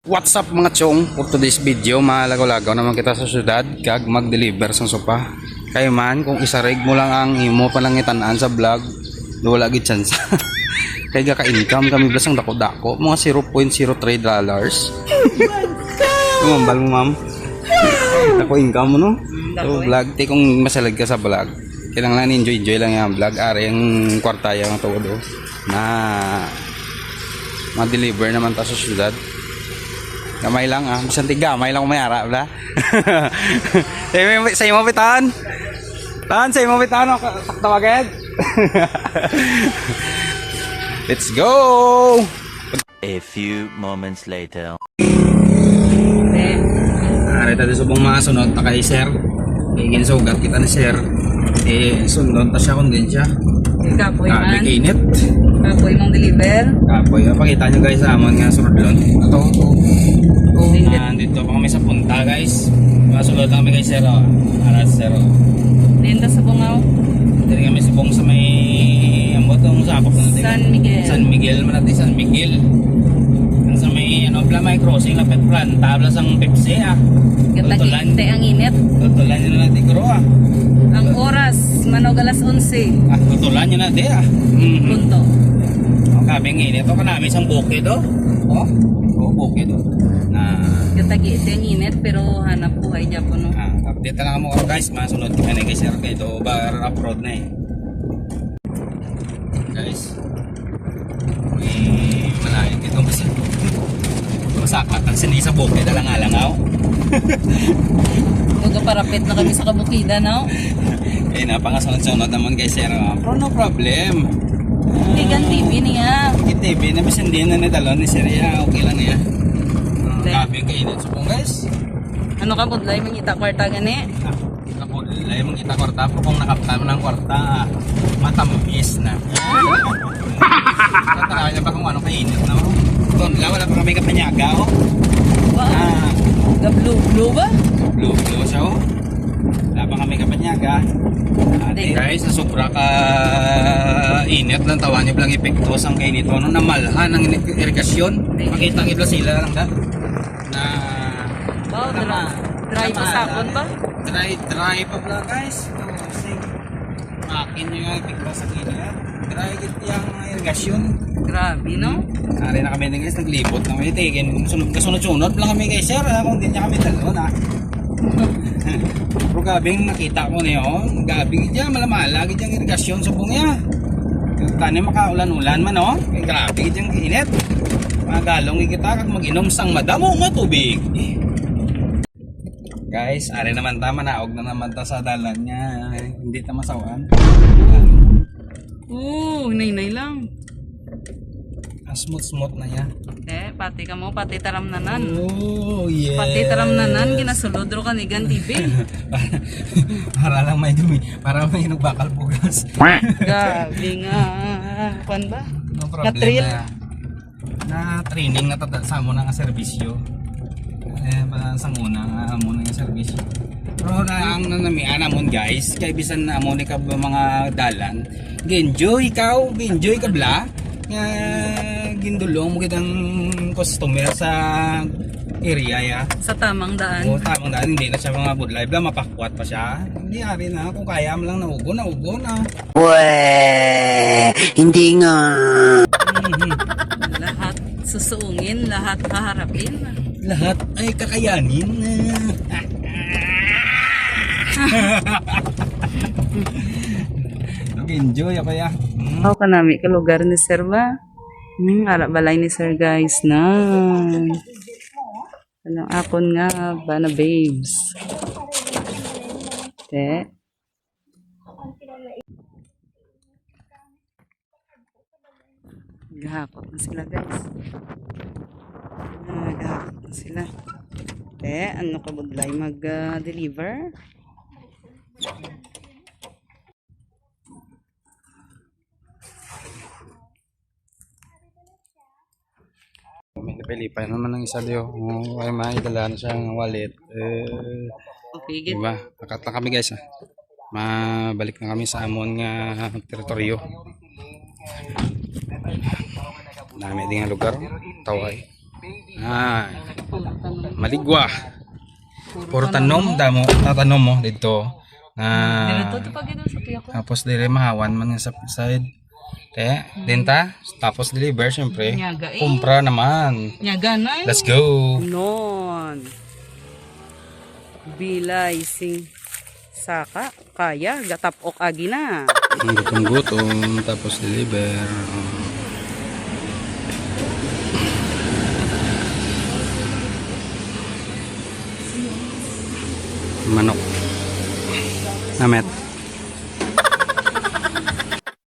What's up mga chong? For today's video, malagaw-lagaw naman kita sa syudad kag mag-deliver sang sopa. Kayo man, kung isareg mo lang ang imo palangitan-an sa vlog, wala gid chance. Kaya ka-income kami blasang dako-dako, mga $0.03. Kumambal mo ma'am. Ako income mo no? So vlog, kung masalag ka sa vlog, kailangan enjoy lang yung vlog. Ari yung kwarta yung todo na ma-deliver naman ta sa syudad. Gamay lang bisan gamay lang umayara bla. Sa imo bitan. Sa imo bitan tawagan. Let's go. A few moments later. Ari tadi subong masunod ta kay sir. Igin sugat kita ni sir. Sundon ta siya kondensya. Kapoy man. Nakinit. Kapoy mong deliver. Kapoy. Pakita nyo guys sa amon nga surdlon. Ito. Dito pa kami sa punta guys. Masulod lang kami kay sir. Aras sir. Linda sa bungaw. Dito kami subong sa may ambotong sapok natin. San Miguel. San Miguel man natin. San Miguel. Sa may may crossing lapit plan. Tablas ang Pepsi Tutulan. Ang init. Tutulan nyo na natin kuro Ang oras, manog alas 11. Tutulan nyo natin Punto. Kaming init. Ito ka namin isang bukid bukid na Katagi ito ang init pero hanap buhay dyan po no. update lang mo guys. Masunod kami na kay sir kay do bar upload na guys. May malayo ito kasi masakat ang sini sa bukid alang-alangaw. Magpaparapit na kami sa kabukida no. Eh napangasunod-sunod naman kay sir. Pero no problem. Tigan TV niya. TV na bisan din na nadalon ni sir ya. Okay lang niya. Grabe kainit supong guys. Ano ka budlay mangita kwarta gani? Kapulay mong kita kwarta pero kung nakaptan mo ng kwarta matamis na. Tatarawan niya ba kung ano kainit na doon lang wala pa kami kapanyaga Wow. The blue ba? Blue siya wala pa kami kapanyaga. Guys, sa sobra ka init lang tawa niyo lang epektos ang kainito no namalhan ang irigasyon. Makita ng ibla sila lang na Wow, dry pa sapon ba? Dry pa pala guys. Makin nyo yung epektos sa init. Dry git yung irigasyon. Grabe no? Ari na kami din guys, naglibot na kami tigin. Kasunod-sunod lang kami guys sir. Kung hindi niya kami dalo na. Pero gabing nakita ko niyo, gabing dyan malamala gid yung irigasyon sa niya. Tani makaulan-ulan man grabe gid yung init. Magalong kita kag mag-inom sang madamo nga tubig. Guys, ari naman ta manaog na naman ta sa dalan niya. Hindi ta masawan. Nay lang. Smooth na niya. Pati ka mo, pati taramnanan. Oh, yes. Pati taramnanan, ginasulod ro ka ni Gan TV. Para lang may dumi. Para may nagbakal bugas. Gabi nga. Pan ba? No problem Na-trail? Na training na sa mo na nga serbisyo. Sa muna nga serbisyo. Pero ang nanamian namon guys, kay bisan na mo ni ka mga dalan. Enjoy ka bla. Nga gindulong mo kitang customer sa area ya. Sa tamang daan. Tamang daan, hindi na siya mga budlay bla, mapakwat pa siya. Hindi ari na, kung kaya mo lang naugo na. Hindi nga. Lahat susuungin, lahat haharapin. Lahat ay kakayanin. Enjoy ako ya. Ako kanami ka lugar ni Sir ba? Ara balay ni Sir guys na. Anong akon nga ba na babes? Gahapot na sila guys. Gahapot na sila. Ano ka budlay mag-deliver? May napilipay naman ng isa diyo. Ay maidala na siya ng wallet. Okay, get. Diba? Nakat lang kami guys. Mabalik na kami sa amon nga teritoryo. Dami din nga lugar. Taway. Ah, maligwa. Puro tanom damo, tatanom mo dito. Dito pag ito sa tiyak ko. Tapos dire mahawan man nga sa side. Kaya, denta, tapos deliver syempre. Nyaga eh. Kumpra naman. Nyaga na Let's go. Non. Bilay sing saka kaya gatapok agi na. Gutom-gutom, tapos deliver. Manok. Namet.